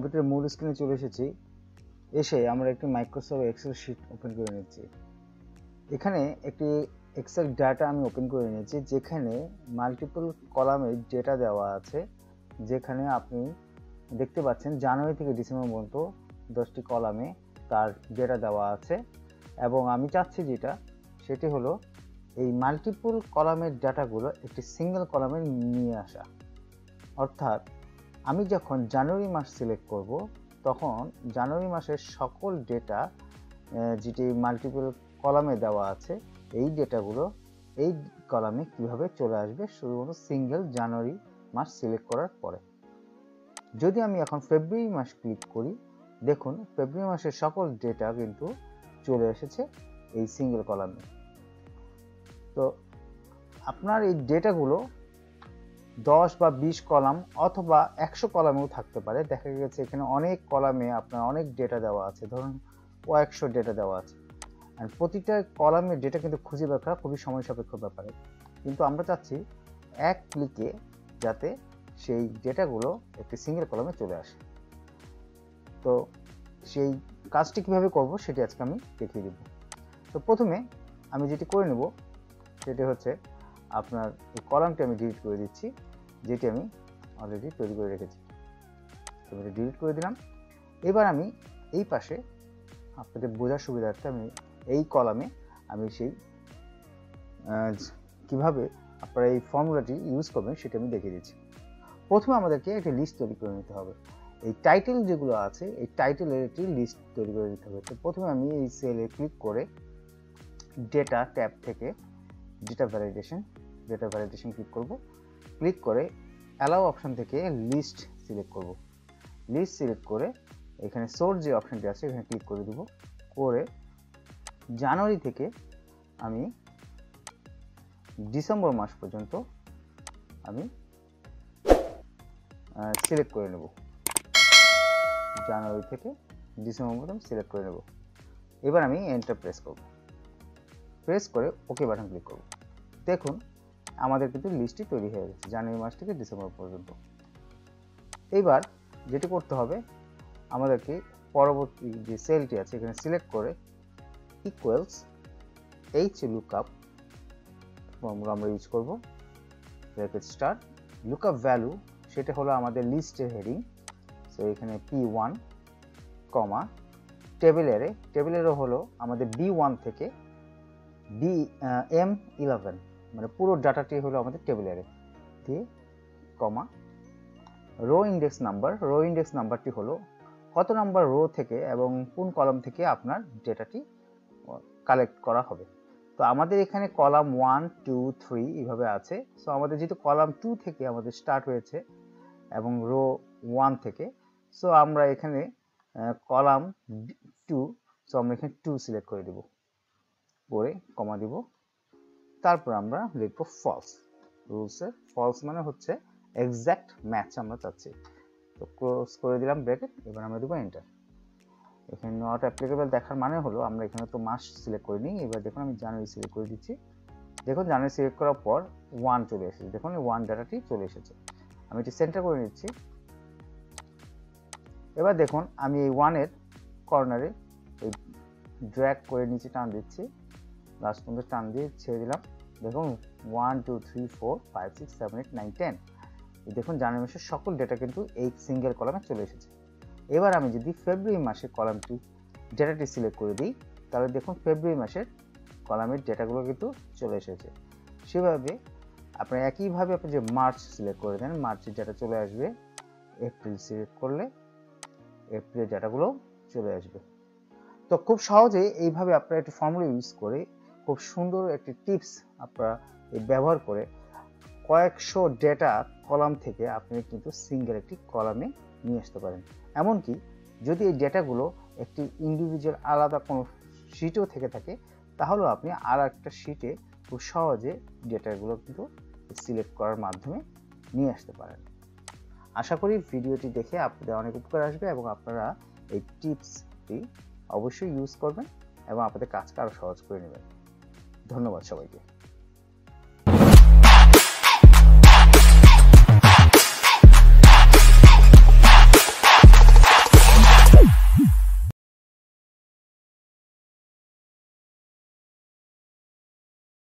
কম্পিউটারের মূল স্ক্রিনে চলে এসেছি। এসে আমরা একটি মাইক্রোসফট এক্সেল শিট ওপেন করে নিচ্ছি। এখানে একটি এক্সেল ডাটা আমি ওপেন করে নিয়েছি, যেখানে মাল্টিপল কলামে ডেটা দেওয়া আছে। যেখানে আপনি দেখতে পাচ্ছেন জানুয়ারি থেকে ডিসেম্বর পর্যন্ত 10টি কলামে তার ডেটা দেওয়া আছে। এবং আমি চাচ্ছি সেটি হলো এই মাল্টিপল কলামের ডাটাগুলো একটি সিঙ্গেল কলামে নিয়ে আসা। অর্থাৎ আমি যখন জানুয়ারি মাস সিলেক্ট করব, তখন জানুয়ারি মাসের সকল ডেটা যেটি মাল্টিপল কলামে দেওয়া আছে, এই ডেটাগুলো এই কলামে কিভাবে চলে আসবে শুধুমাত্র সিঙ্গেল জানুয়ারি মাস সিলেক্ট করার পরে। যদি আমি এখন ফেব্রুয়ারি মাস ক্লিক করি, দেখুন ফেব্রুয়ারি মাসের সকল ডেটা কিন্তু চলে এসেছে এই সিঙ্গেল কলামে। তো আপনার এই ডেটাগুলো 10 বা 20 কলাম অথবা 100 কলামেও থাকতে পারে। দেখা গেছে এখানে অনেক কলামে আপনার অনেক ডেটা দেওয়া আছে, ধরুন কয়েকশো ডেটা দেওয়া আছে। আর প্রতিটা কলামের ডেটা কিন্তু খুঁজে বের করা খুবই সময় সাপেক্ষ ব্যাপারে, কিন্তু আমরা চাচ্ছি এক ক্লিকে যাতে সেই ডেটাগুলো একটি সিঙ্গেল কলামে চলে আসে। তো সেই কাজটি কিভাবে করব সেটি আজকে আমি দেখিয়ে দেব। তো প্রথমে আমি যেটি করে নেব সেটি হচ্ছে আপনার এই কলামটি আমি ডিলিট করে দিচ্ছি, যেটি আমি অলরেডি তৈরি করে রেখেছি। তো এটা ডিলিট করে দিলাম। এবার আমি এই পাশে আপনাদের বোঝার সুবিধার্থে আমি এই কলামে আমি সেই কিভাবে আপনারা এই ফর্মুলাটি ইউজ করবেন সেটা আমি দেখিয়ে দিচ্ছি। প্রথমে আমাদেরকে একটি লিস্ট তৈরি করে নিতে হবে। এই টাইটেল যেগুলো আছে, এই টাইটেলের একটি লিস্ট তৈরি করে নিতে হবে। তো প্রথমে আমি এই সেলে ক্লিক করে ডেটা ট্যাব থেকে ডেটা ভ্যালিডেশন ক্লিক করব। ক্লিক করে অ্যালাউ অপশন থেকে লিস্ট সিলেক্ট করব। লিস্ট সিলেক্ট করে এখানে সোর্স যে অপশনটি আছে এখানে ক্লিক করে দেব। করে জানুয়ারি থেকে আমি ডিসেম্বর মাস পর্যন্ত আমি সিলেক্ট করে নেব। জানুয়ারি থেকে ডিসেম্বর পর্যন্ত সিলেক্ট করে নেব। এবার আমি এন্টার প্রেস করব। প্রেস করে ওকে বাটন ক্লিক করব। দেখুন আমাদের কিন্তু লিস্টটি তৈরি হয়ে গেছে জানুয়ারি মাস থেকে ডিসেম্বর পর্যন্ত। এবার যেটি করতে হবে, আমাদেরকে পরবর্তী যে সেলটি আছে এখানে সিলেক্ট করে ইকুয়ালস এইচ লুকআপ ফর্মুলা আমরা ইউজ করব। ব্র্যাকেট স্টার লুকআপ ভ্যালু, সেটা হলো আমাদের লিস্টের হেডিং। সো এখানে P1 কমা টেবিল এরে হলো আমাদের B1 থেকে M11, মানে পুরো ডাটাটি হলো আমাদের টেবিল এরে দিয়ে কমা রো ইন্ডেক্স নাম্বারটি হলো কত নাম্বার রো থেকে এবং কোন কলাম থেকে আপনার ডেটাটি কালেক্ট করা হবে। তো আমাদের এখানে কলাম 1, 2, 3 এইভাবে আছে। সো আমাদের যেহেতু কলাম 2 থেকে আমাদের স্টার্ট হয়েছে এবং রো 1 থেকে, সো আমরা এখানে কলাম 2, সো আমরা এখানে 2 সিলেক্ট করে দেব, করে কমা দিব। তারপর আমরা লিখব ফলস। রুলসের ফলস মানে হচ্ছে এক্সাক্ট ম্যাচ আমরা চাচ্ছি। তো ক্লোজ করে দিলাম ব্র্যাকেট। এবার আমরা দেবো এন্টার। এখানে নট অ্যাপ্লিকেবল দেখার মানে হলো আমরা এখানে তো মাস সিলেক্ট করিনি। এবার দেখুন আমি জানুয়ারি সিলেক্ট করে দিচ্ছি। দেখুন জানুয়ারি সিলেক্ট করার পর 1 চলে এসেছে। দেখুন এই 1 ডাটাটি চলে এসেছে। আমি এটি সেন্টার করে নিচ্ছি। এবার দেখুন আমি এই 1 এর কর্নারে এই ড্র্যাগ করে নিচে টান দিচ্ছি, লাস্ট পর্যন্ত টান দিয়ে ছেড়ে দিলাম। দেখুন 1, 2, 3, 4, 5, 6, 7, 8, 9, 10। দেখুন জানুয়ারি মাসের সকল ডেটা কিন্তু এই সিঙ্গেল কলামে চলে এসেছে। এবার আমি যদি ফেব্রুয়ারি মাসের কলামটি ডেটাটি সিলেক্ট করে দিই, তাহলে দেখুন ফেব্রুয়ারি মাসের কলামের ডেটাগুলো কিন্তু চলে এসেছে। সেভাবে আপনার একইভাবে আপনি যে মার্চ সিলেক্ট করে দেন, মার্চের ডেটা চলে আসবে। এপ্রিল সিলেক্ট করলে এপ্রিলের ডেটাগুলো চলে আসবে। তো খুব সহজে এইভাবে আপনারা একটি ফর্মুলা ইউজ করে খুব সুন্দর একটি টিপস আপনারা ব্যবহার করে কয়েকশো ডেটা কলাম থেকে আপনি কিন্তু সিঙ্গেল একটি কলামে নিয়ে আসতে পারেন। এমনকি যদি এই ডেটাগুলো একটি ইন্ডিভিজুয়াল আলাদা কোনো শিটেও থেকে থাকে, তাহলেও আপনি আর একটা শিটে খুব সহজে ডেটাগুলো কিন্তু সিলেক্ট করার মাধ্যমে নিয়ে আসতে পারেন। আশা করি ভিডিওটি দেখে আপনাদের অনেক উপকার আসবে এবং আপনারা এই টিপসটি অবশ্যই ইউজ করবেন এবং আপনাদের কাজকে আরও সহজ করে নেবেন। ধন্যবাদ সবাইকে।